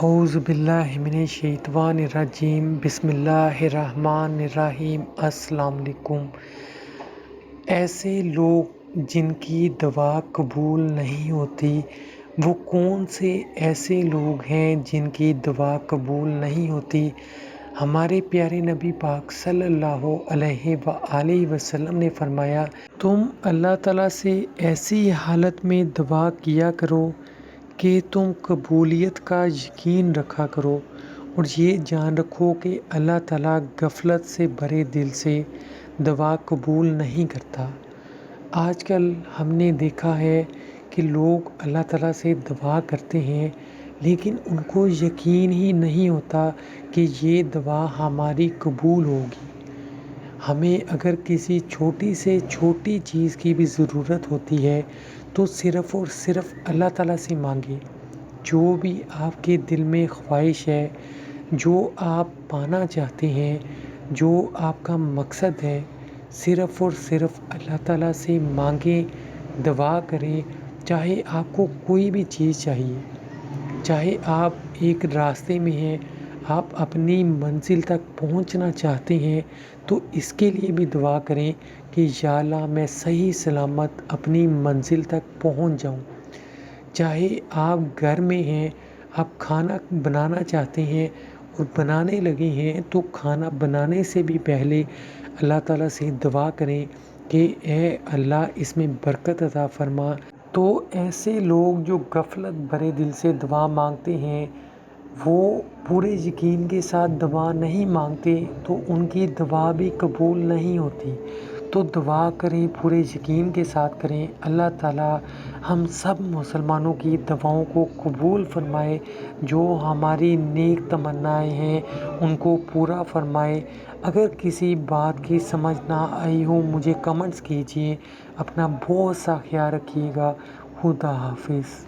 اعوذ باللہ من الشیطان الرجیم بسم اللہ الرحمن الرحیم۔ السلام علیکم۔ ایسے لوگ جن کی دعا قبول نہیں ہوتی، وہ کون سے ایسے لوگ ہیں جن کی دعا قبول نہیں ہوتی؟ ہمارے پیارے نبی پاک صلی اللہ علیہ وآلہ وسلم نے فرمایا، تم اللہ تعالیٰ سے ایسی حالت میں دعا کیا کرو کہ تم قبولیت کا یقین رکھا کرو، اور یہ جان رکھو کہ اللہ تعالیٰ غفلت سے بھرے دل سے دعا قبول نہیں کرتا۔ آج کل ہم نے دیکھا ہے کہ لوگ اللہ تعالیٰ سے دعا کرتے ہیں، لیکن ان کو یقین ہی نہیں ہوتا کہ یہ دعا ہماری قبول ہوگی۔ ہمیں اگر کسی چھوٹی سے چھوٹی چیز کی بھی ضرورت ہوتی ہے تو صرف اور صرف اللہ تعالیٰ سے مانگیں۔ جو بھی آپ کے دل میں خواہش ہے، جو آپ پانا چاہتے ہیں، جو آپ کا مقصد ہے، صرف اور صرف اللہ تعالیٰ سے مانگیں، دعا کریں۔ چاہے آپ کو کوئی بھی چیز چاہیے، چاہے آپ ایک راستے میں ہیں، آپ اپنی منزل تک پہنچنا چاہتے ہیں، تو اس کے لیے بھی دعا کریں کہ یا اللہ میں صحیح سلامت اپنی منزل تک پہنچ جاؤں۔ چاہے آپ گھر میں ہیں، آپ کھانا بنانا چاہتے ہیں اور بنانے لگے ہیں، تو کھانا بنانے سے بھی پہلے اللہ تعالیٰ سے دعا کریں کہ اے اللہ اس میں برکت عطا فرما۔ تو ایسے لوگ جو غفلت بھرے دل سے دعا مانگتے ہیں، وہ پورے یقین کے ساتھ دعا نہیں مانگتے، تو ان کی دعا بھی قبول نہیں ہوتی۔ تو دعا کریں، پورے یقین کے ساتھ کریں۔ اللہ تعالیٰ ہم سب مسلمانوں کی دعاؤں کو قبول فرمائے، جو ہماری نیک تمنائیں ہیں ان کو پورا فرمائے۔ اگر کسی بات کی سمجھ نہ آئی ہو، مجھے کمنٹس کیجیے۔ اپنا بہت سا خیال رکھیے گا۔ خدا حافظ۔